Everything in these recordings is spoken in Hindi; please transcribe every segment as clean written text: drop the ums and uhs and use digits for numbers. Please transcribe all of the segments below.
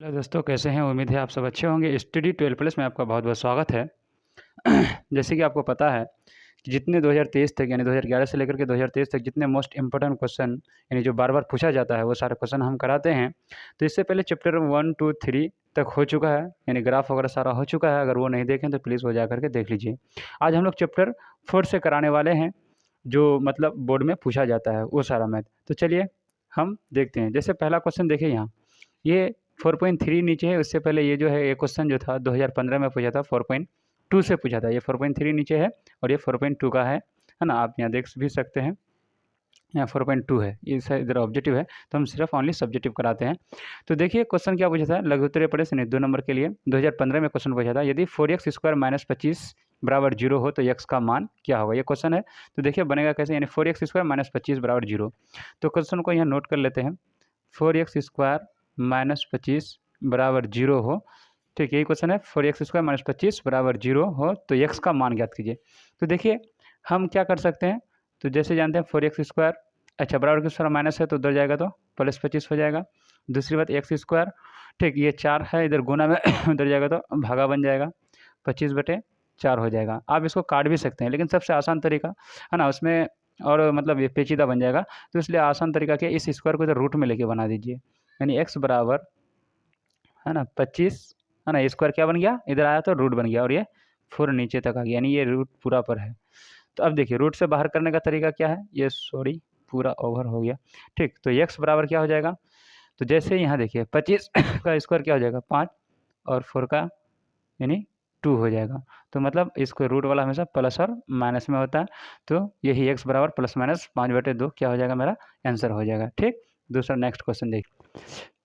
हेलो दोस्तों, कैसे हैं? उम्मीद है आप सब अच्छे होंगे। स्टडी 12 प्लस में आपका बहुत बहुत स्वागत है। जैसे कि आपको पता है कि जितने 2023 तक यानी 2011 से लेकर के 2023 तक जितने मोस्ट इंपॉर्टेंट क्वेश्चन यानी जो बार बार पूछा जाता है वो सारे क्वेश्चन हम कराते हैं। तो इससे पहले चैप्टर 1 2 3 तक हो चुका है, यानी ग्राफ वगैरह सारा हो चुका है। अगर वो नहीं देखें तो प्लीज़ वो जा करके देख लीजिए। आज हम लोग चैप्टर 4 से कराने वाले हैं, जो मतलब बोर्ड में पूछा जाता है वो सारा मैथ। तो चलिए हम देखते हैं। जैसे पहला क्वेश्चन देखिए यहाँ, ये 4.3 नीचे है। उससे पहले ये जो है ये क्वेश्चन जो था 2015 में पूछा था, 4.2 से पूछा था। ये 4.3 नीचे है और ये 4.2 का है ना? आप यहाँ देख भी सकते हैं, यहाँ 4.2 है। ये इधर ऑब्जेक्टिव है, तो हम सिर्फ ओनली सब्जेक्टिव कराते हैं। तो देखिए क्वेश्चन क्या पूछा था, लघुत्तरीय प्रश्न यानी 2 नंबर के लिए 2015 में क्वेश्चन पूछा था। यदि 4x स्क्वायर माइनस 25 बराबर 0 हो तो x का मान क्या होगा? ये क्वेश्चन है। तो देखिए बनेगा कैसे, यानी 4x स्क्वायर माइनस 25 बराबर 0। तो क्वेश्चन को यहाँ नोट कर लेते हैं। 4x स्क्वायर माइनस 25 बराबर 0 हो, ठीक, यही क्वेश्चन है। 4x स्क्वायर माइनस 25 बराबर 0 हो तो x का मान ज्ञात कीजिए। तो देखिए हम क्या कर सकते हैं, तो जैसे जानते हैं 4x स्क्वायर, अच्छा बराबर के स्क्वायर माइनस है तो उधर जाएगा तो प्लस 25 हो जाएगा। दूसरी बात एक्स स्क्वायर, ठीक, ये 4 है इधर गुना में उधर जाएगा तो भागा बन जाएगा, 25/4 हो जाएगा। आप इसको काट भी सकते हैं, लेकिन सबसे आसान तरीका है ना उसमें, और मतलब ये पेचीदा बन जाएगा, तो इसलिए आसान तरीका क्या, इस स्क्वायर को इधर रूट में लेके बना दीजिए। यानी x बराबर है ना 25, है ना, स्क्वायर क्या बन गया, इधर आया तो रूट बन गया, और ये 4 नीचे तक आ गया, यानी ये रूट पूरा पर है। तो अब देखिए रूट से बाहर करने का तरीका क्या है, ये सॉरी पूरा ओवर हो गया, ठीक। तो x बराबर क्या हो जाएगा, तो जैसे यहाँ देखिए 25 का स्क्वायर क्या हो जाएगा 5, और 4 का यानी 2 हो जाएगा। तो मतलब इसको रूट वाला हमेशा प्लस और माइनस में होता है। तो यही x बराबर प्लस माइनस 5/2 क्या हो जाएगा, मेरा आंसर हो जाएगा, ठीक। दूसरा नेक्स्ट क्वेश्चन देखिए।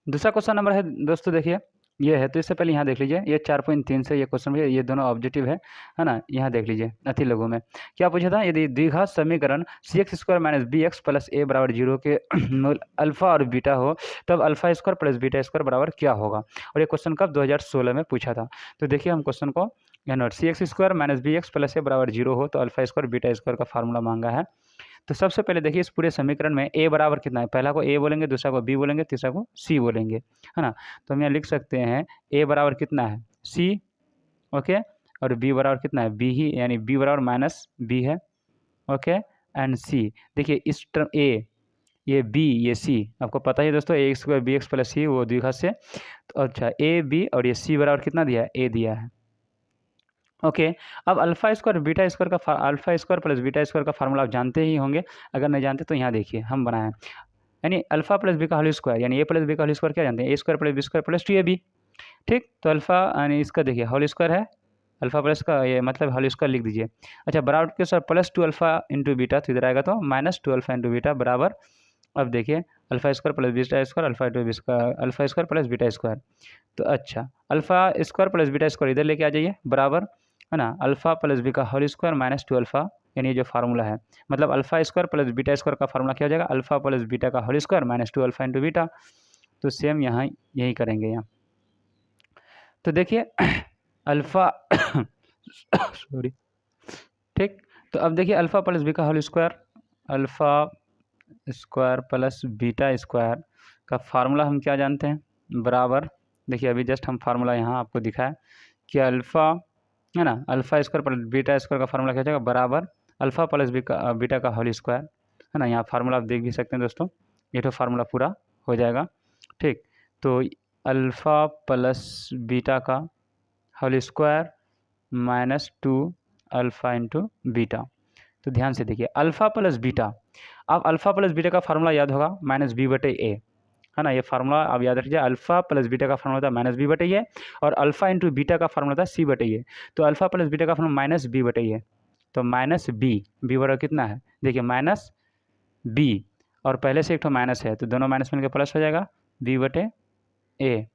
दूसरा क्वेश्चन नंबर है दोस्तों, देखिए ये है। तो इससे पहले यहाँ देख लीजिए, ये 4.3 से ये क्वेश्चन है, ये दोनों ऑब्जेक्टिव है ना। यहाँ देख लीजिए अति लघु में क्या पूछा था, यदि द्विघात समीकरण C X square minus B X plus A बराबर 0 के मूल अल्फा और बीटा हो, तब alpha square plus beta square बराबर क्या होगा? और ये क्वेश्चन कब 2016 में पूछा था। तो देखिए हम क्वेश्चन को यहाँ note, C X square minus B X plus A बराबर 0 हो तो अल्फा स्क्वायर बीटा स्क्वायर का फार्मूला मांगा है। तो सबसे पहले देखिए इस पूरे समीकरण में a बराबर कितना है, पहला को a बोलेंगे, दूसरा को b बोलेंगे, तीसरा को c बोलेंगे, है ना। तो हम यहाँ लिख सकते हैं a बराबर कितना है c, ओके, और b बराबर कितना है b ही, यानी b बराबर माइनस b है, ओके, एंड c। देखिए इस टर्म a, ये b, ये c, आपको पता ही है दोस्तों, a square B X plus c वो द्विघात से। तो अच्छा a b और ये c बराबर कितना दिया है, a दिया है, ओके। अब अल्फा स्क्वायर बीटा स्क्वायर का alpha square plus beta square का फार्मूला आप जानते ही होंगे। अगर नहीं जानते तो यहाँ देखिए हम बनाए हैं, यानी अल्फा प्लस बी का होल स्क्वायर, यानी ए प्लस बी का होल स्क्वायर क्या जानते हैं, A square plus B square plus 2ab, ठीक। तो अल्फा यानी इसका देखिए होल स्क्वायर है, अल्फा प्लस का ये मतलब होल स्क्वायर लिख दीजिए। अच्छा बराबर के sir plus 2 alpha into beta, तो इधर आएगा तो माइनस 2 अल्फा इंटू बीटा बराबर, अब देखिए alpha square plus beta square, alpha into B square, alpha square plus beta square. तो अच्छा alpha square plus beta square इधर लेके आ जाइए बराबर, है ना, अल्फा प्लस बी का होल स्क्वायर माइनस 2 अल्फा, यानी ये जो फार्मूला है, मतलब alpha square plus beta square का फार्मूला क्या हो जाएगा, अल्फा प्लस बीटा का whole square minus 2 alpha into beta. तो सेम यहाँ यही करेंगे यहाँ। तो देखिए अल्फा सॉरी, ठीक। तो अब देखिए अल्फा प्लस बी का whole square, alpha square plus beta square का फार्मूला हम क्या जानते हैं, बराबर, देखिए अभी जस्ट हम फार्मूला यहाँ आपको दिखाया कि अल्फ़ा है ना, alpha square plus beta square का फार्मूला क्या हो जाएगा, बराबर अल्फा प्लस बीटा का होल स्क्वायर, है ना। यहाँ फार्मूला आप देख भी सकते हैं दोस्तों, ये तो फार्मूला पूरा हो जाएगा, ठीक। तो अल्फ़ा प्लस बीटा का whole square minus 2 alpha into beta. तो ध्यान से देखिए अल्फ़ा प्लस बीटा, अब अल्फ़ा प्लस बीटा का फार्मूला याद होगा माइनस बी बटे ए, है ना। ये फार्मूला आप याद रखिए, अल्फ़ा प्लस बीटा का फार्मूला था माइनस बी बटे ए, और अल्फ़ा इंटू बीटा का फार्मूला था सी बटे ए। तो अल्फ़ा प्लस बीटा का फार्मूला माइनस बी बटे ए, तो माइनस बी बराबर कितना है, देखिए माइनस बी, और पहले से एक तो माइनस है तो दोनों माइनस मिलकर प्लस हो जाएगा, बी बटे ए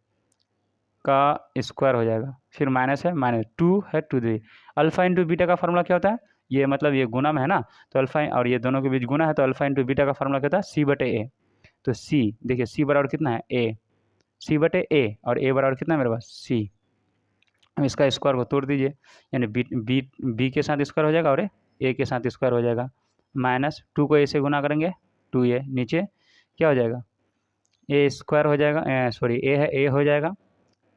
का स्क्वायर हो जाएगा, फिर माइनस है माइनस 2 है 2 दी। अल्फ़ा इंटू बीटा का फार्मूला क्या होता है, ये मतलब ये गुना में है ना, तो अल्फ़ा और ये दोनों के बीच गुना है, तो अल्फ़ा इंटू बीटा का फार्मूला क्या होता है, सी बटे ए। तो सी देखिए सी बराबर कितना है ए, सी बटे ए, और ए बराबर कितना है मेरे पास सी। अब इसका स्क्वायर को तोड़ दीजिए, यानी बी के साथ स्क्वायर हो जाएगा और ए के साथ स्क्वायर हो जाएगा, माइनस 2 को ए से गुना करेंगे 2a, नीचे क्या हो जाएगा ए स्क्वायर हो जाएगा, सॉरी ए है ए हो जाएगा,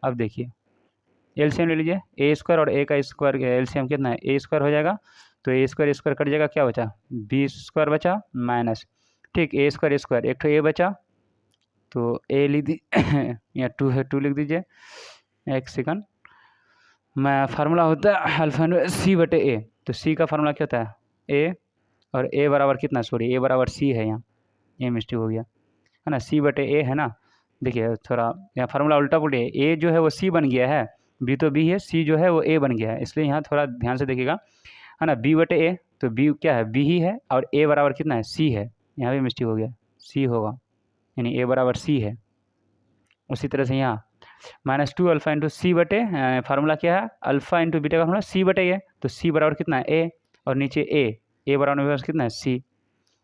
अब देखिए एलसीएम ले लीजिए, ए स्क्वायर और ए का स्क्वायर एलसीएम कितना है, ए स्क्वायर हो जाएगा, तो ए स्क्वायर कट जाएगा, क्या बचा, बी स्क्वायर बचा माइनस, ठीक, ए स्क्वायर एक तो ए बचा, तो ए लिख दी या 2 है, 2 लिख दीजिए, एक सेकंड, मैं फार्मूला होता है अल्फा सी बटे ए, तो सी का फार्मूला क्या होता है ए, और ए बराबर कितना, सॉरी ए बराबर सी है, यहाँ ये मिस्टेक हो गया है ना, सी बटे ए है ना, देखिए थोड़ा यहाँ फार्मूला उल्टा पुल्टे है, ए जो है वो सी बन गया है, बी तो बी है, सी जो है वो ए बन गया है, इसलिए यहाँ थोड़ा ध्यान से देखिएगा, है ना, बी बटे ए, तो बी क्या है, बी ही है, और ए बराबर कितना है, सी है, यहाँ भी मिस्टेक हो गया, सी होगा, यानी ए बराबर सी है। उसी तरह से यहाँ -2 अल्फा इंटू सी बटे फार्मूला क्या है, अल्फा इंटू बीटा का फार्मूला सी बटे ए, तो सी बराबर कितना है ए, और नीचे ए बराबर मेरे पास कितना है सी,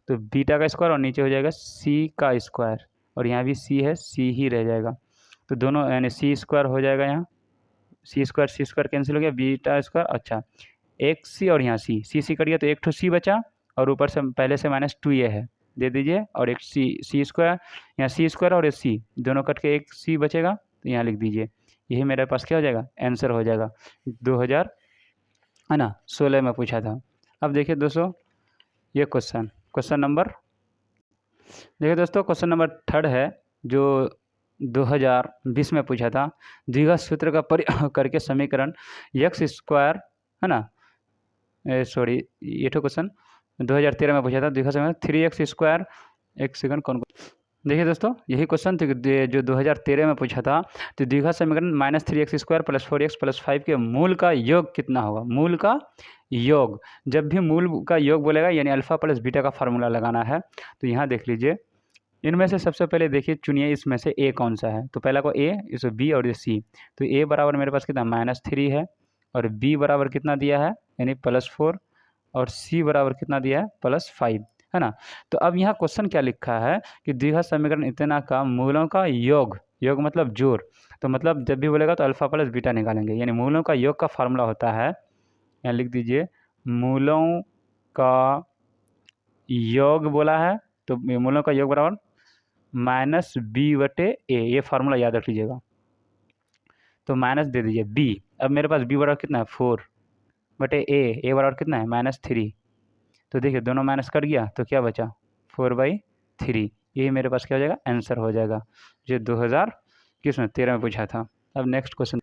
तो बीटा का स्क्वायर और नीचे हो जाएगा सी का स्क्वायर, और यहाँ भी सी है, सी ही रह जाएगा, तो दोनों यानी सी स्क्वायर हो जाएगा, यहाँ सी स्क्वायर कैंसिल हो गया, बीटा स्क्वायर, अच्छा एक सी और यहाँ सी कट गया, तो एक ठो सी बचा, और ऊपर से पहले से -2 ये है, दे दीजिए, और एक सी स्क्वायर, यहाँ सी स्क्वायर और एक सी दोनों कट के एक सी बचेगा, तो यहाँ लिख दीजिए, यही मेरे पास क्या हो जाएगा, आंसर हो जाएगा 2000 है ना 16 में पूछा था। अब देखिए दोस्तों ये क्वेश्चन नंबर, देखिए दोस्तों क्वेश्चन नंबर 3 है जो 2020 में पूछा था, द्विघात सूत्र का प्रयोग करके समीकरण एक्स स्क्वायर, है ना, सॉरी ये तो क्वेश्चन 2013 में पूछा था, द्विघात समीकरण 3x स्क्वायर, एक सेकंड कौन, देखिए दोस्तों यही क्वेश्चन जो 2013 में पूछा था, तो द्विघात समीकरण -3x स्क्वायर + 4x + 5 के मूल का योग कितना होगा, मूल का योग, जब भी मूल का योग बोलेगा यानी अल्फा प्लस बीटा का फार्मूला लगाना है, तो यहाँ देख लीजिए, इनमें से सबसे पहले देखिए चुनिए इसमें से ए कौन सा है, तो पहला को ए, इसे बी और ये सी, तो ए बराबर मेरे पास कितना -3 है, और बी बराबर कितना दिया है यानी +4, और सी बराबर कितना दिया है +5, है ना। तो अब यहाँ क्वेश्चन क्या लिखा है कि द्विघात समीकरण इतना का मूलों का योग, योग मतलब जोड़, तो मतलब जब भी बोलेगा तो अल्फा प्लस बीटा निकालेंगे, यानी मूलों का योग का फार्मूला होता है, यहाँ लिख दीजिए मूलों का योग बोला है, तो मूलों का योग बराबर -b/a, ये फार्मूला याद रख लीजिएगा, तो माइनस दे दीजिए b, अब मेरे पास b बराबर कितना है 4/a बराबर कितना है -3, तो देखिए दोनों माइनस कट गया, तो क्या बचा 4/3, ये मेरे पास क्या हो जाएगा आंसर हो जाएगा, जो 2013 में पूछा था। अब नेक्स्ट क्वेश्चन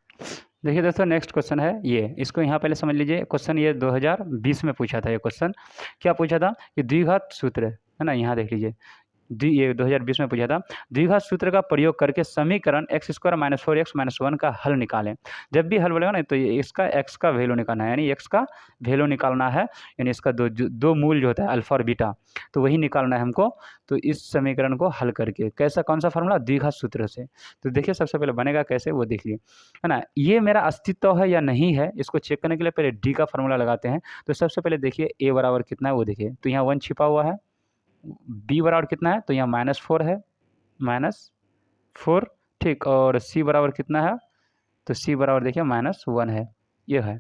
देखिए दोस्तों, नेक्स्ट क्वेश्चन है ये, इसको यहाँ पहले समझ लीजिए, क्वेश्चन ये 2020 में पूछा था, ये क्वेश्चन क्या पूछा था कि द्विघात सूत्र, है ना, यहाँ देख लीजिए, ये 2020 में पूछा था, द्विघात सूत्र का प्रयोग करके समीकरण x² - 4x - 1 का हल निकालें, जब भी हल बोलेगा ना तो ये इसका x का वैल्यू निकालना है, यानी x का वैल्यू निकालना है, यानी इसका दो मूल जो होता है अल्फा और बीटा, तो वही निकालना है हमको, तो इस समीकरण को हल करके कैसा, कौन सा फार्मूला, द्विघात सूत्र से, तो देखिए सबसे पहले बनेगा कैसे वो देख लिए, है ना, ये मेरा अस्तित्व है या नहीं है, इसको चेक करने के लिए पहले डी का फार्मूला लगाते हैं, तो सबसे पहले देखिए ए बराबर कितना है वो देखिए, तो यहाँ 1 छिपा हुआ है, बी बराबर कितना है, तो यहाँ -4 है, -4, ठीक, और सी बराबर कितना है, तो सी बराबर देखिए -1 है, ये है,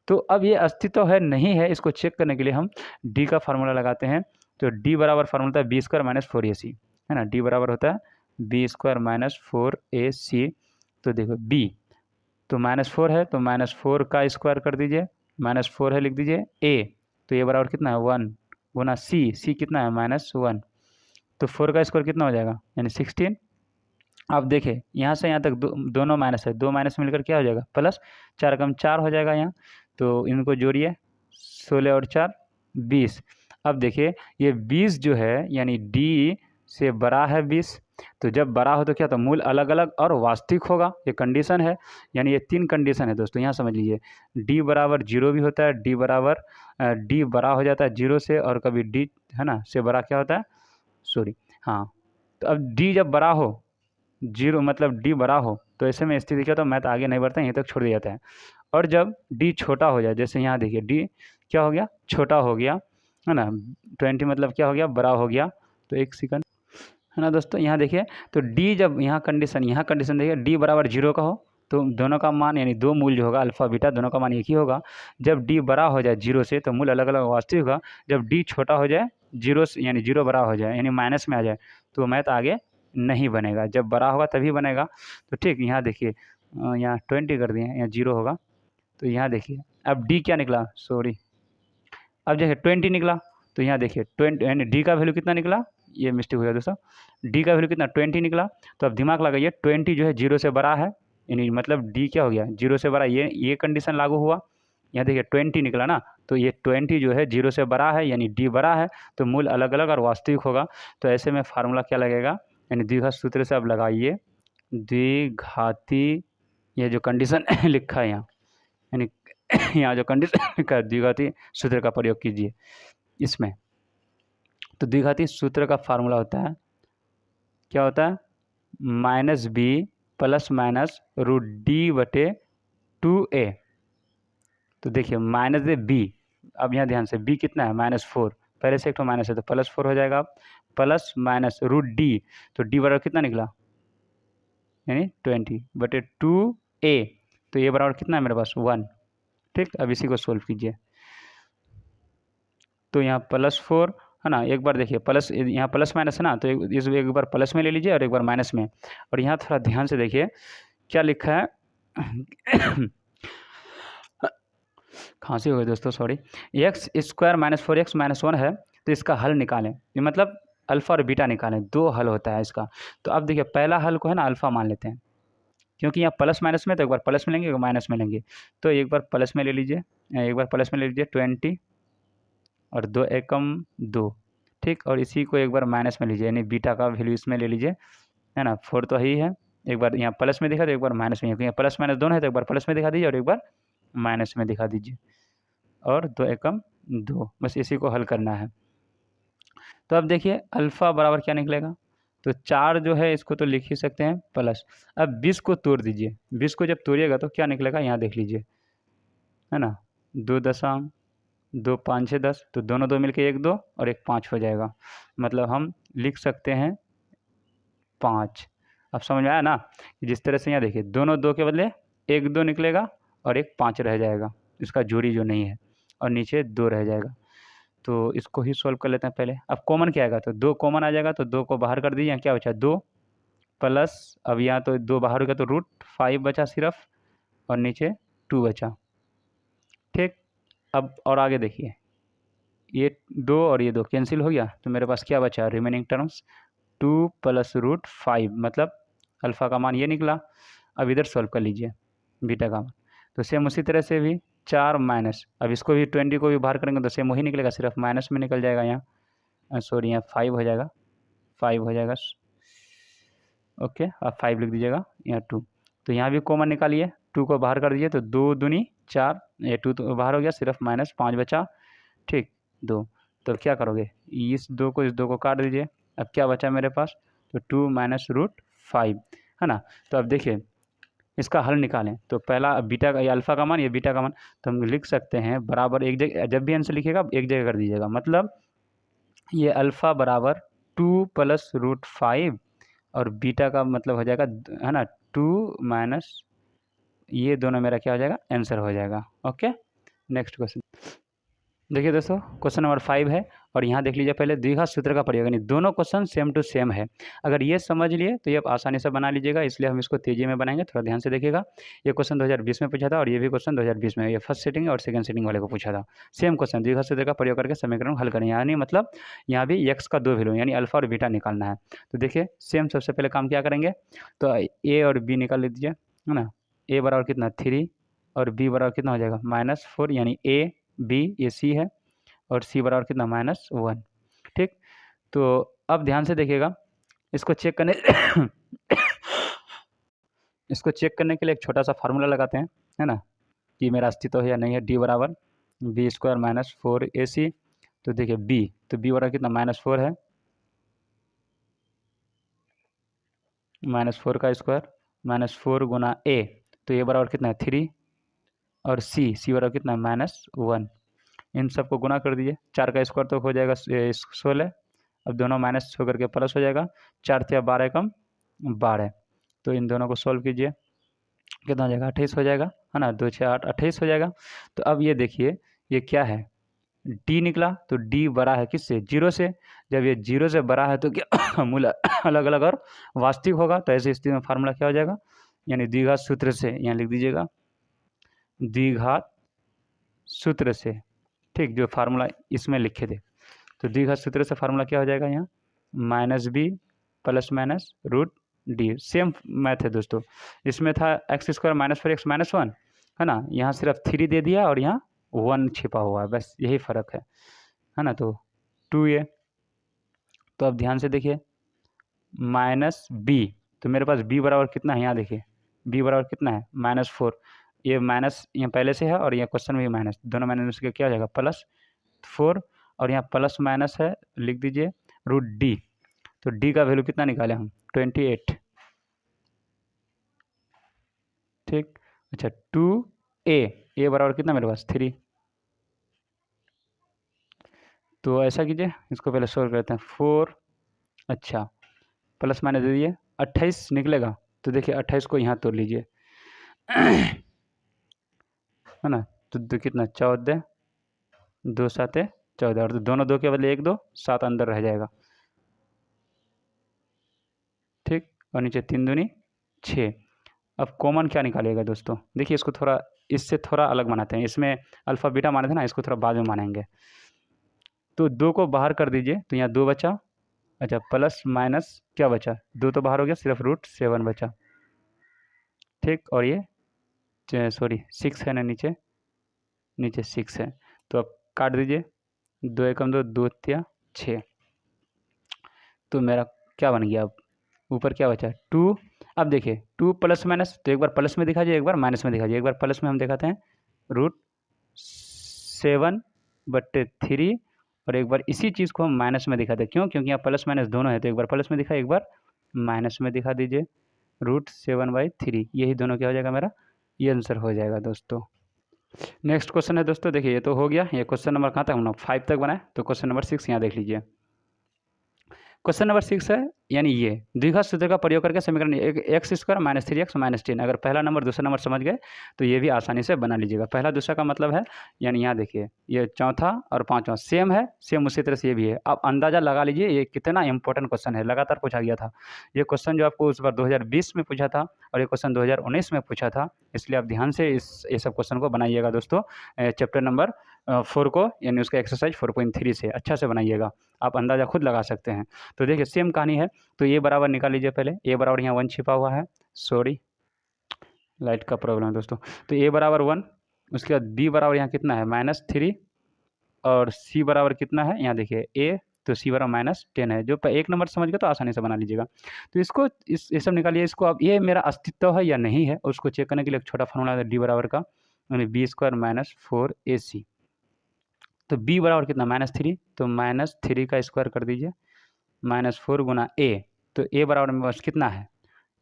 तो अब ये अस्तित्व है नहीं है, इसको चेक करने के लिए हम डी का फार्मूला लगाते हैं, तो डी बराबर फार्मूला होता है b² - 4ac, है ना, डी बराबर होता है b² - 4ac, तो देखो b, तो -4 है, तो -4 का स्क्वायर कर दीजिए, -4 है लिख दीजिए, a, तो ये बराबर कितना है 1 गुना सी कितना है -1, तो 4 का स्क्वायर कितना हो जाएगा यानी 16, आप देखें यहाँ से यहाँ तक दोनों माइनस है, 2 माइनस मिलकर क्या हो जाएगा प्लस, 4 कम 4 हो जाएगा यहाँ, तो इनको जोड़िए 16 और 4 20, अब देखिए ये 20 जो है यानी डी से बड़ा है 20, तो जब बड़ा हो तो क्या, तो मूल अलग अलग और वास्तविक होगा, ये कंडीशन है, यानी ये 3 कंडीशन है दोस्तों, यहाँ समझ लीजिए, डी बराबर 0 भी होता है, डी बड़ा हो जाता है 0 से, और कभी डी, है ना, से बड़ा क्या होता है, सॉरी हाँ, तो अब डी जब बड़ा हो 0 मतलब डी बड़ा हो, तो ऐसे में स्थिति क्या होता है, मैथ आगे नहीं बढ़ता, यहीं तक छोड़ दिया जाता है, और जब डी छोटा हो जाए, जैसे यहाँ देखिए डी क्या हो गया, छोटा हो गया, है ना, 20 मतलब क्या हो गया, बड़ा हो गया, तो एक सेकंड, है ना दोस्तों, यहाँ देखिए, तो डी जब यहाँ कंडीशन देखिए, डी बराबर 0 का हो, तो दोनों का मान यानी दो मूल जो होगा अल्फा बीटा दोनों का मान एक ही होगा, जब डी बड़ा हो जाए 0 से तो मूल अलग अलग वास्तविक होगा, जब डी छोटा हो जाए 0 से यानी 0 बड़ा हो जाए यानी माइनस में आ जाए, तो मैथ आगे नहीं बनेगा, जब बड़ा होगा तभी बनेगा, तो ठीक, यहाँ देखिए यहाँ 20 कर दिए, यहाँ 0 होगा। तो यहाँ देखिए अब डी क्या निकला, सॉरी, अब देखिए 20 निकला। तो यहाँ देखिए 20 यानी डी का वैल्यू कितना निकला, ये मिस्टेक हो गया दोस्तों, डी का वैल्यू कितना 20 निकला। तो अब दिमाग लगाइए 20 जो है 0 से बड़ा है, यानी मतलब डी क्या हो गया 0 से बड़ा, ये कंडीशन लागू हुआ। यहाँ देखिए 20 निकला ना, तो ये 20 जो है 0 से बड़ा है, यानी डी बड़ा है, तो मूल अलग अलग और वास्तविक होगा। तो ऐसे में फार्मूला क्या लगेगा, यानी द्विघात सूत्र से अब लगाइए द्विघाती, ये जो कंडीशन लिखा है यहाँ, यानी यहाँ जो कंडीशन लिखा है द्विघाती सूत्र का प्रयोग कीजिए इसमें। तो द्विघाती सूत्र का फार्मूला होता है, क्या होता है, minus B plus minus root D बटे 2a। तो देखिए माइनस बी, अब यहाँ ध्यान से बी कितना है -4, पहले से एक तो माइनस है तो +4 हो जाएगा, प्लस माइनस रूट डी, तो डी बराबर कितना निकला, यानी 20 बटे 2a। तो ये बराबर कितना है मेरे पास 1। ठीक, अब इसी को सोल्व कीजिए। तो यहाँ +4 है ना, एक बार देखिए प्लस, यहाँ प्लस माइनस है ना, तो एक बार प्लस में ले लीजिए और एक बार माइनस में। और यहाँ थोड़ा ध्यान से देखिए क्या लिखा है खांसी हो गई दोस्तों, सॉरी। x² - 4x - 1 है, तो इसका हल निकालें, ये मतलब अल्फ़ा और बीटा निकालें, 2 हल होता है इसका। तो अब देखिए पहला हल को है ना अल्फ़ा मान लेते हैं, क्योंकि यहाँ प्लस माइनस में, तो एक बार प्लस में लेंगे एक बार माइनस में लेंगे। तो एक बार प्लस में ले लीजिए, एक बार प्लस में ले लीजिए 20 और 2 एकम 2, ठीक। और इसी को एक बार माइनस में लीजिए, यानी बीटा का वैल्यू इसमें ले लीजिए, है ना, 4 तो ही है। एक बार यहाँ प्लस में दिखा तो एक बार माइनस में, क्योंकि यहाँ प्लस माइनस दोनों है, तो एक बार प्लस में दिखा दीजिए और एक बार माइनस में दिखा दीजिए। और 2 एकम 2, बस इसी को हल करना है। तो अब देखिए अल्फ़ा बराबर क्या निकलेगा, तो 4 जो है इसको तो लिख ही सकते हैं प्लस। अब 20 को तोड़ दीजिए, 20 को जब तोड़िएगा तो क्या निकलेगा, यहाँ देख लीजिए, है ना, 2 दशम 2 5 6 10, तो दोनों 2 मिलके 1 2 और 1 5 हो जाएगा। मतलब हम लिख सकते हैं 5। अब समझ में आया ना, जिस तरह से यहाँ देखिए दोनों 2 के बदले 1 2 निकलेगा और 1 5 रह जाएगा, इसका जोड़ी जो नहीं है, और नीचे 2 रह जाएगा। तो इसको ही सॉल्व कर लेते हैं पहले। अब कॉमन क्या आएगा, तो 2 कॉमन आ जाएगा, तो 2 को बाहर कर दीजिए, यहाँ क्या बचा 2 प्लस, अब यहाँ तो 2 बाहर हो गया तो √5 बचा सिर्फ, और नीचे 2 बचा, ठीक। अब और आगे देखिए, ये 2 और ये 2 कैंसिल हो गया, तो मेरे पास क्या बचा रिमेनिंग टर्म्स 2 प्लस √5, मतलब अल्फ़ा का मान ये निकला। अब इधर सॉल्व कर लीजिए बीटा का मान, तो सेम उसी तरह से भी 4 माइनस, अब इसको भी 20 को भी बाहर करेंगे तो सेम वही निकलेगा, सिर्फ माइनस में निकल जाएगा यहाँ, सॉरी यहाँ 5 हो जाएगा, 5 हो जाएगा, ओके। अब 5 लिख दीजिएगा, यहाँ 2, तो यहाँ भी कॉमन निकालिए, 2 को बाहर कर दीजिए, तो 2 दूनी 4, ये 2 तो बाहर हो गया, सिर्फ -5 बचा, ठीक 2। तो क्या करोगे, इस 2 को काट दीजिए, अब क्या बचा मेरे पास, तो 2 माइनस √5, है ना। तो अब देखिए इसका हल निकालें, तो पहला बीटा का, ये अल्फ़ा का मान, ये बीटा का मान, तो हम लिख सकते हैं बराबर, एक जगह जब भी आंसर लिखिएगा एक जगह कर दीजिएगा, मतलब ये अल्फ़ा बराबर 2 प्लस √5 और बीटा का मतलब हो जाएगा, है ना, 2 माइनस, ये दोनों मेरा क्या हो जाएगा, आंसर हो जाएगा। ओके, नेक्स्ट क्वेश्चन देखिए दोस्तों, क्वेश्चन नंबर 5 है, और यहाँ देख लीजिए पहले द्विघात सूत्र का प्रयोग, यानी दोनों क्वेश्चन सेम टू सेम है। अगर ये समझ लिए तो ये आप आसानी से बना लीजिएगा, इसलिए हम इसको तेजी में बनाएंगे, थोड़ा ध्यान से देखिएगा। ये क्वेश्चन 2020 में पूछा था, और ये भी क्वेश्चन 2020 में, ये फर्स्ट सेटिंग और सेकंड सेटिंग वाले को पूछा था। सेम क्वेश्चन, द्विघात सूत्र का प्रयोग करके समीकरण हल करें, यानी मतलब यहाँ भी एक्स का 2 वैल्यू यानी अल्फा और बीटा निकालना है। तो देखिए सेम, सबसे पहले काम क्या करेंगे, तो ए और बी निकाल लीजिए, है ना। ए बराबर कितना 3 और बी बराबर कितना हो जाएगा -4, यानी ए बी ये सी है, और सी बराबर कितना -1, ठीक। तो अब ध्यान से देखिएगा, इसको चेक करने इसको चेक करने के लिए एक छोटा सा फार्मूला लगाते हैं, है ना, कि मेरा अस्तित्व है या नहीं है। डी बराबर b² - 4ac, तो देखिए बी, तो बी बराबर कितना -4 है, -4 का स्क्वायर -4 गुना ए, तो ये बराबर कितना है 3, और सी बराबर कितना -1, इन सबको गुना कर दीजिए, 4 का स्क्वायर तो हो जाएगा 16, अब दोनों माइनस होकर के प्लस हो जाएगा, 4 × 12 कम 12, तो इन दोनों को सॉल्व कीजिए, कितना हो जाएगा 28 हो जाएगा, है ना, 2 6 8 28 हो जाएगा। तो अब ये देखिए ये क्या है, डी निकला, तो डी बड़ा है किससे, 0 से, जब ये 0 से बड़ा है तो क्या मूल अलग अलग और वास्तविक होगा, तो ऐसी स्थिति में फार्मूला क्या हो जाएगा, यानी द्विघात सूत्र से, यहाँ लिख दीजिएगा द्विघात सूत्र से, ठीक, जो फार्मूला इसमें लिखे थे। तो द्विघात सूत्र से फार्मूला क्या हो जाएगा यहाँ, minus B plus minus root D. Same math है दोस्तों, इसमें था x square minus 4x minus 1, है ना, यहाँ सिर्फ 3 दे दिया और यहाँ 1 छिपा हुआ है, बस यही फ़र्क है ना। तो 2a, तो अब ध्यान से देखिए माइनस बी, तो मेरे पास b बराबर कितना है, यहाँ देखिए b बराबर कितना है -4, ये माइनस यहाँ पहले से है और यहाँ क्वेश्चन में भी माइनस, दोनों माइनस के क्या हो जाएगा +4, और यहाँ प्लस माइनस है, लिख दीजिए रूट डी। तो डी का वैल्यू कितना निकाले हम 28, ठीक। अच्छा 2a बराबर कितना मेरे पास 3, तो ऐसा कीजिए, इसको पहले सोल्व करते हैं 4, अच्छा प्लस माइनस दे दिए 28 निकलेगा, तो देखिए 28 को यहाँ तोड़ लीजिए है ना, तो कितना 14, 2 7 14, और दोनों 2 के बदले 1 2 7 अंदर रह जाएगा, ठीक, और नीचे 3 दूनी 6। अब कॉमन क्या निकालिएगा दोस्तों, देखिए इसको थोड़ा इससे थोड़ा अलग बनाते हैं, इसमें अल्फ़ा बीटा माने थे ना, इसको थोड़ा बाद में मानेंगे। तो 2 को बाहर कर दीजिए, तो यहाँ 2 बचा, अच्छा प्लस माइनस क्या बचा, 2 तो बाहर हो गया, सिर्फ √7 बचा, ठीक, और ये सॉरी 6 है ना, नीचे 6 है, तो अब काट दीजिए, 2 एकम 2, 2 तिया 6, तो मेरा क्या बन गया, अब ऊपर क्या बचा 2। अब देखिए 2 प्लस माइनस, तो एक बार प्लस में दिखा जाए, एक बार माइनस में दिखा जाए, एक बार प्लस में हम दिखाते हैं √7/3, और एक बार इसी चीज़ को हम माइनस में दिखाते हैं, क्यों, क्योंकि यहाँ प्लस माइनस दोनों है, तो एक बार प्लस में दिखा, एक बार माइनस में दिखा दीजिए, √7/3, यही दोनों क्या हो जाएगा मेरा, ये आंसर हो जाएगा दोस्तों। नेक्स्ट क्वेश्चन है दोस्तों, देखिए ये तो हो गया, ये क्वेश्चन नंबर कहाँ तक हम लोग 5 तक बनाए, तो क्वेश्चन नंबर 6 यहाँ देख लीजिए। क्वेश्चन नंबर 6 है, यानी ये द्विघात सूत्र का प्रयोग करके समीकरण x square minus 3x minus 10, अगर पहला नंबर दूसरा नंबर समझ गए तो ये भी आसानी से बना लीजिएगा। पहला दूसरा का मतलब है, यानी यहाँ देखिए ये चौथा और पांचवा सेम है, सेम उसी तरह से ये भी है। आप अंदाज़ा लगा लीजिए ये कितना इंपॉर्टेंट क्वेश्चन है, लगातार पूछा गया था ये क्वेश्चन, जो आपको उस बार 2020 में पूछा था और ये क्वेश्चन 2019 में पूछा था, इसलिए आप ध्यान से ये सब क्वेश्चन को बनाइएगा दोस्तों। चैप्टर नंबर 4 को, यानी उसका एक्सरसाइज 4.3 से अच्छा से बनाइएगा, आप अंदाज़ा खुद लगा सकते हैं। तो देखिए सेम कहानी है, तो ये बराबर निकाल लीजिए पहले, ए बराबर यहाँ 1 छिपा हुआ है, सॉरी लाइट का प्रॉब्लम है दोस्तों, तो ए बराबर 1, उसके बाद बी बराबर यहाँ कितना है -3, और सी बराबर कितना है, यहाँ देखिए ए, तो सी बराबर -10 है, जो एक नंबर समझ गए तो आसानी से बना लीजिएगा। तो इसको ये सब निकालिए, इसको अब ये मेरा अस्तित्व है या नहीं है उसको चेक करने के लिए एक छोटा फॉर्मूला है डी बराबर का, यानी b² - 4ac, तो b बराबर कितना -3, तो -3 का स्क्वायर कर दीजिए, -4 गुना a, तो a बराबर मेरे पास कितना है,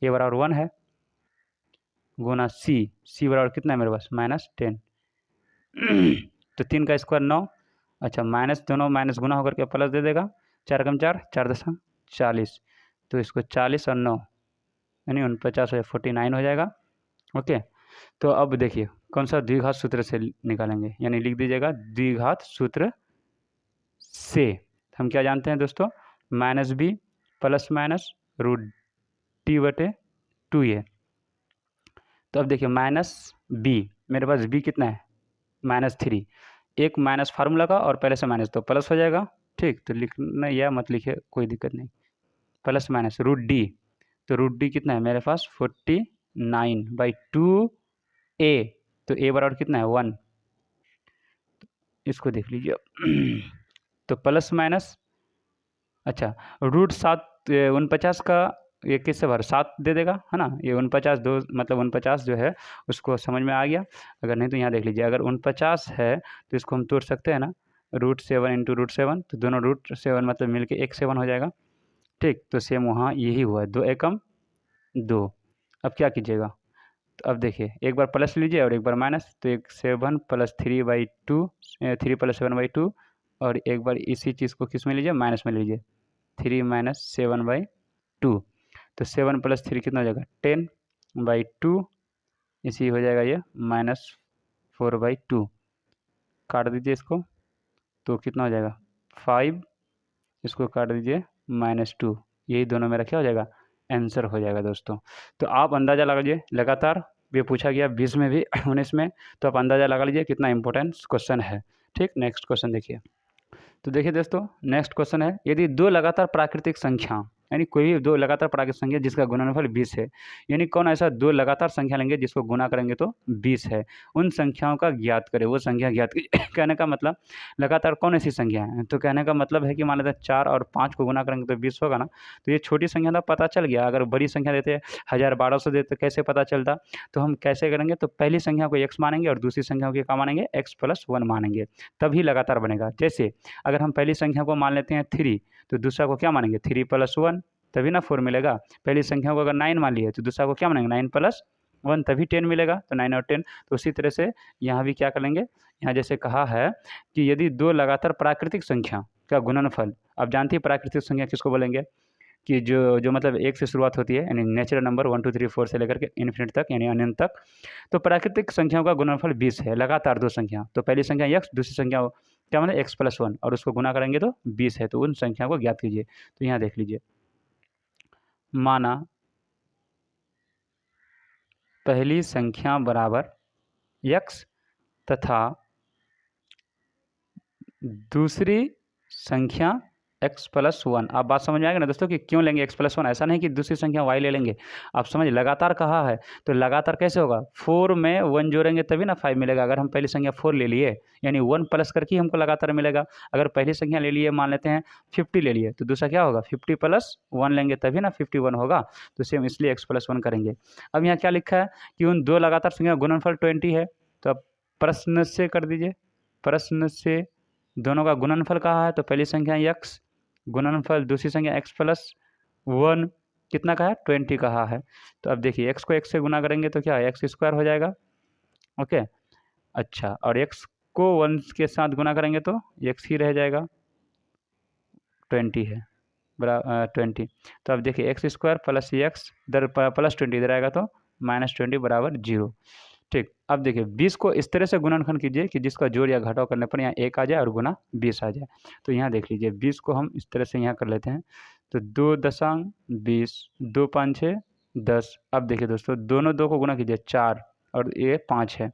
a बराबर 1 है, गुना c बराबर कितना है मेरे पास -10 तो 3 का स्क्वायर 9, अच्छा माइनस दोनों माइनस गुना होकर के प्लस दे देगा, 4 कम 4 4 10 40, तो इसको 40 और 9 यानी 49 हो 49 हो जाएगा। ओके, तो अब देखिए कौन सा द्विघात सूत्र से निकालेंगे, यानी लिख दीजिएगा द्विघात सूत्र से हम क्या जानते हैं दोस्तों, -b प्लस माइनस √d/2a। तो अब देखिए -b, मेरे पास b कितना है -3, एक माइनस फार्मूला का और पहले से माइनस तो प्लस हो जाएगा, ठीक, तो लिखना या मत लिखे कोई दिक्कत नहीं, प्लस माइनस √d, तो √d कितना है मेरे पास 49/2a, तो a बराबर कितना है 1, इसको देख लीजिए तो प्लस माइनस, अच्छा √7 49 का ये किससे भर 7 दे देगा, है ना, ये 49 2 मतलब 49 जो है उसको समझ में आ गया, अगर नहीं तो यहाँ देख लीजिए, अगर 49 है तो इसको हम तोड़ सकते हैं ना, √7 × √7, तो दोनों √7 मतलब मिल के 1 7 हो जाएगा, ठीक, तो सेम वहाँ यही हुआ है, 2 एकम 2। अब क्या कीजिएगा, तो अब देखिए एक बार प्लस लीजिए और एक बार माइनस, तो एक 7 + 3/2 3 + 7/2, और एक बार इसी चीज़ को किस में लीजिए माइनस में लीजिए, 3 - 7/2, तो 7 + 3 कितना हो जाएगा 10/2, इसी हो जाएगा ये -4/2, काट दीजिए इसको, तो कितना हो जाएगा 5, इसको काट दीजिए -2, यही दोनों मेरा क्या हो जाएगा आंसर हो जाएगा दोस्तों। तो आप अंदाज़ा लगा लीजिए, लगातार ये पूछा गया 20 में भी 19 में, तो आप अंदाज़ा लगा लीजिए कितना इंपॉर्टेंट क्वेश्चन है। ठीक, नेक्स्ट क्वेश्चन देखिए। तो देखिए दोस्तों, नेक्स्ट क्वेश्चन है, यदि दो लगातार प्राकृतिक संख्या, यानी कोई भी दो लगातार प्राकृतिक संख्या जिसका गुणनफल 20 है, यानी कौन ऐसा दो लगातार संख्या लेंगे जिसको गुना करेंगे तो 20 है, उन संख्याओं का ज्ञात करें, वो संख्या ज्ञात कीजिए। कहने का मतलब लगातार कौन ऐसी संख्या है, तो कहने का मतलब है कि मान लेते हैं 4 और 5 को गुना करेंगे तो 20 होगा ना। तो ये छोटी संख्या था, पता चल गया। अगर बड़ी संख्या देते 1000-1200 देते कैसे पता चलता, तो हम कैसे करेंगे, तो पहली संख्या को x मानेंगे और दूसरी संख्या को क्या मानेंगे, x+1 मानेंगे, तभी लगातार बनेगा। जैसे अगर हम पहली संख्या को मान लेते हैं 3, तो दूसरा को क्या मानेंगे, 3+1, तभी ना 4 मिलेगा। पहली संख्या को अगर 9 मान लिए तो दूसरा को क्या मानेंगे, 9+1, तभी 10 मिलेगा। तो 9 और 10, तो उसी तरह से यहाँ भी क्या कर लेंगे, यहाँ जैसे कहा है कि यदि दो लगातार प्राकृतिक संख्या का गुणनफल, अब जानती है प्राकृतिक संख्या किसको बोलेंगे, कि जो जो मतलब 1 से शुरुआत होती है, यानी नेचुरल नंबर 1 2 3 4 से लेकर के इन्फिनिट तक, यानी अनंत तक। तो प्राकृतिक संख्याओं का गुणनफल 20 है, लगातार दो संख्या, तो पहली संख्या x, दूसरी संख्या क्या मतलब x+1, और उसको गुना करेंगे तो 20 है, तो उन संख्या को ज्ञात कीजिए। तो यहाँ देख लीजिए, माना पहली संख्या बराबर x तथा दूसरी संख्या x+1। आप बात समझ में आएगा ना दोस्तों कि क्यों लेंगे x+1, ऐसा नहीं कि दूसरी संख्या y ले लेंगे। आप समझ, लगातार कहा है तो लगातार कैसे होगा, 4 में 1 जोड़ेंगे तभी ना 5 मिलेगा। अगर हम पहली संख्या 4 ले लिए, यानी 1 प्लस करके हमको लगातार मिलेगा। अगर पहली संख्या ले लिए, मान लेते हैं 50 ले लिए, तो दूसरा क्या होगा, 50+1 लेंगे तभी ना 51 होगा। तो सेम इसलिए x+1 करेंगे। अब यहाँ क्या लिखा है कि उन दो लगातार संख्या गुणनफल 20 है, तो अब प्रश्न से कर दीजिए। प्रश्न से दोनों का गुणनफल कहा है, तो पहली संख्या x, गुणनफल दूसरी संख्या x+1 कितना का है, 20 कहा है। तो अब देखिए x को x से गुना करेंगे तो क्या है, x² हो जाएगा। ओके, अच्छा, और x को 1 के साथ गुना करेंगे तो x ही रह जाएगा, 20 है, बराबर 20। तो अब देखिए x² प्लस x इधर प्लस 20 इधर आएगा तो -20 बराबर 0। ठीक, अब देखिए 20 को इस तरह से गुणनखंड कीजिए कि जिसका जोड़ या घटाव करने पर यहाँ 1 आ जाए और गुना 20 आ जाए। तो यहाँ देख लीजिए 20 को हम इस तरह से यहाँ कर लेते हैं, तो 2.20, 2 5 6 10। अब देखिए दोस्तों, दोनों 2 को गुना कीजिए 4 और ये 5 है।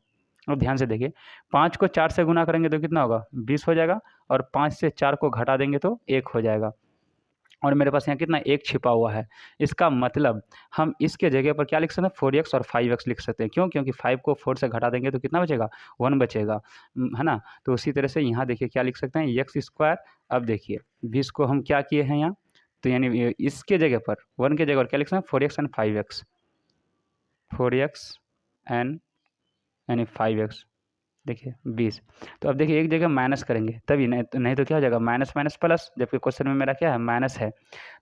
अब ध्यान से देखिए, 5 को 4 से गुना करेंगे तो कितना होगा, 20 हो जाएगा, और 5 से 4 को घटा देंगे तो 1 हो जाएगा। और मेरे पास यहाँ कितना, 1 छिपा हुआ है। इसका मतलब हम इसके जगह पर क्या लिख सकते हैं, 4x और 5x लिख सकते हैं। क्यों, क्योंकि 5 को 4 से घटा देंगे तो कितना बचेगा, 1 बचेगा, है ना। तो उसी तरह से यहाँ देखिए क्या लिख सकते हैं, x²। अब देखिए 20 को हम क्या किए हैं यहाँ, तो यानी इसके जगह पर 1 के जगह पर क्या लिख सकते हैं, 4x and 5x, 4x and यानी 5x, देखिए 20। तो अब देखिए एक जगह माइनस करेंगे तभी, नहीं तो क्या हो जाएगा, माइनस माइनस प्लस, जबकि क्वेश्चन में मेरा क्या है, माइनस है।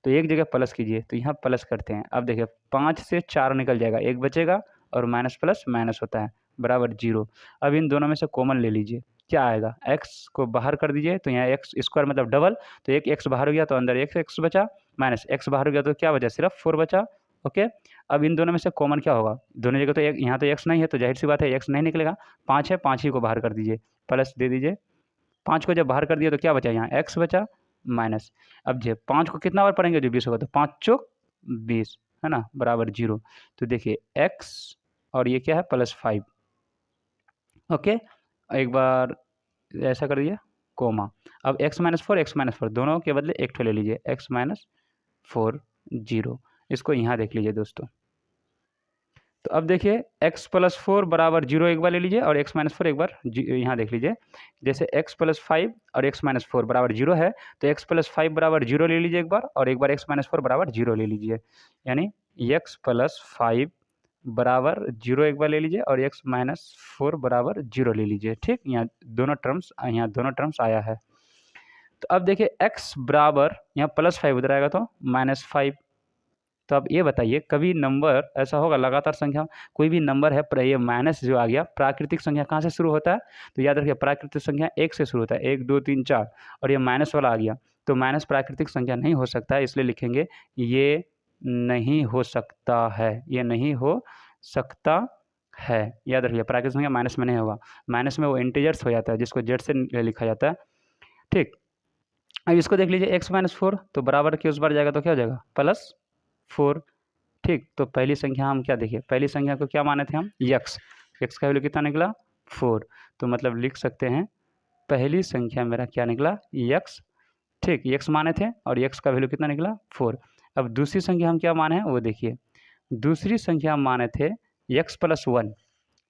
तो एक जगह प्लस कीजिए, तो यहाँ प्लस करते हैं। अब देखिए 5 से 4 निकल जाएगा, 1 बचेगा, और माइनस प्लस माइनस होता है बराबर 0। अब इन दोनों में से कॉमन ले लीजिए, क्या आएगा, x को बाहर कर दीजिए, तो यहाँ x² मतलब डबल, तो एक x बाहर हो गया तो अंदर एक x बचा, माइनस x बाहर हो गया तो क्या बचा, सिर्फ 4 बचा। ओके, अब इन दोनों में से कॉमन क्या होगा, दोनों जगह तो एक, यहाँ तो x नहीं है तो जाहिर सी बात है x नहीं निकलेगा। 5 है, 5 ही को बाहर कर दीजिए, प्लस दे दीजिए। 5 को जब बाहर कर दिया तो क्या बचा, यहाँ x बचा, माइनस। अब जो 5 को कितना बार पढ़ेंगे जो 20 होगा, तो 5 चौक 20, है ना, बराबर 0। तो देखिए x और ये क्या है, +5। ओके, एक बार ऐसा कर दिए, कोमा। अब x-4 दोनों के बदले एक ठो ले लीजिए, x-4 0। इसको यहाँ देख लीजिए दोस्तों। तो अब देखिए x+4 बराबर 0 एक बार ले लीजिए, और x-4 एक बार यहाँ देख लीजिए। जैसे x+5 और x-4 बराबर 0 है, तो x+5 बराबर 0 ले लीजिए एक बार, और एक बार x-4 बराबर 0 ले लीजिए। यानी x+5 बराबर 0 एक बार ले लीजिए, और x-4 बराबर 0 ले लीजिए। ठीक, यहाँ दोनों टर्म्स आया है। तो अब देखिए x बराबर यहाँ +5 उधर आएगा तो -5। तो अब ये बताइए, कभी नंबर ऐसा होगा, लगातार संख्या कोई भी नंबर है पर ये माइनस जो आ गया, प्राकृतिक संख्या कहाँ से शुरू होता है, तो याद रखिए प्राकृतिक संख्या 1 से शुरू होता है, 1 2 3 4, और ये माइनस वाला आ गया, तो माइनस प्राकृतिक संख्या नहीं हो सकता है, इसलिए लिखेंगे ये नहीं हो सकता है, ये नहीं हो सकता है। याद रखिए प्राकृतिक संख्या माइनस में नहीं होगा, माइनस में वो इंटीजर्स हो जाता है जिसको जेड से लिखा जाता है। ठीक, अब इसको देख लीजिए x-4, तो बराबर के उस बार जाएगा तो क्या हो जाएगा, +4। ठीक, तो पहली संख्या हम क्या देखिए, पहली संख्या को क्या माने थे हम, यक्स। यक्स का वैल्यू कितना निकला, 4। तो मतलब लिख सकते हैं पहली संख्या मेरा क्या निकला, यक्स। ठीक, यक्स माने थे और यक्स का वैल्यू कितना निकला, 4। अब दूसरी संख्या हम क्या माने हैं वो देखिए, दूसरी संख्या हम माने थे यक्स प्लस 1।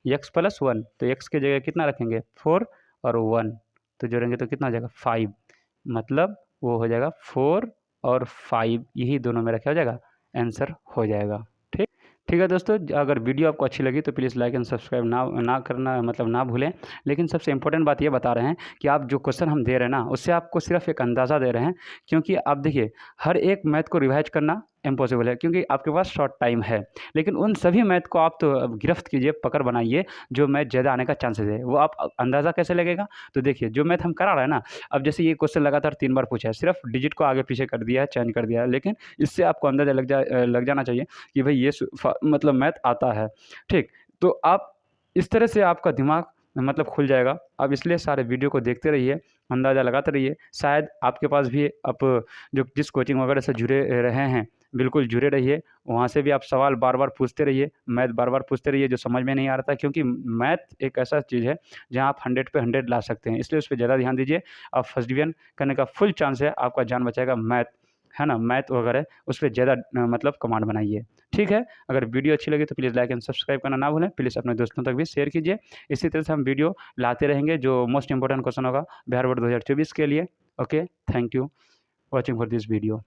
यक्स प्लस 1, तो यक्स की जगह कितना रखेंगे, 4 और 1, तो जोड़ेंगे तो कितना हो जाएगा, 5। मतलब वो हो जाएगा 4 और 5, यही दोनों मेरा क्या हो जाएगा, आंसर हो जाएगा। ठीक, ठीक है दोस्तों, अगर वीडियो आपको अच्छी लगी तो प्लीज़ लाइक एंड सब्सक्राइब ना करना मतलब ना भूलें। लेकिन सबसे इम्पोर्टेंट बात ये बता रहे हैं कि आप जो क्वेश्चन हम दे रहे हैं ना, उससे आपको सिर्फ एक अंदाज़ा दे रहे हैं, क्योंकि आप देखिए हर एक मैथ को रिवाइज करना इम्पॉसिबल है, क्योंकि आपके पास शॉर्ट टाइम है। लेकिन उन सभी मैथ को आप तो अब गिरफ्त कीजिए, पकड़ बनाइए, जो मैथ ज़्यादा आने का चांसेस है। वो आप अंदाज़ा कैसे लगेगा, तो देखिए जो मैथ हम करा रहे हैं ना, अब जैसे ये क्वेश्चन लगातार 3 बार पूछा है, सिर्फ डिजिट को आगे पीछे कर दिया है, चेंज कर दिया है, लेकिन इससे आपको अंदाज़ा लग जाना चाहिए कि भाई ये मतलब मैथ आता है। ठीक, तो आप इस तरह से आपका दिमाग मतलब खुल जाएगा। आप इसलिए सारे वीडियो को देखते रहिए, अंदाज़ा लगाते रहिए। शायद आपके पास भी आप जो जिस कोचिंग वगैरह से जुड़े रहे हैं, बिल्कुल जुड़े रहिए। वहाँ से भी आप सवाल बार-बार पूछते रहिए, मैथ बार-बार पूछते रहिए जो समझ में नहीं आ रहा था, क्योंकि मैथ एक ऐसा चीज़ है जहाँ आप 100 पे 100 ला सकते हैं। इसलिए उस पे ज़्यादा ध्यान दीजिए। आप फर्स्ट डिवीज़न करने का फुल चांस है, आपका जान बचाएगा मैथ, है ना? मैथ वगैरह उस पे ज़्यादा मतलब कमांड बनाइए। ठीक है? अगर वीडियो अच्छी लगी तो प्लीज़ लाइक एंड सब्सक्राइब करना ना भूलें। प्लीज़ अपने दोस्तों तक भी शेयर कीजिए। इसी तरह से हम वीडियो लाते रहेंगे जो मोस्ट इम्पोर्टेंट क्वेश्चन होगा बिहार बोर्ड 2024 के लिए। Okay, thank you watching for this video.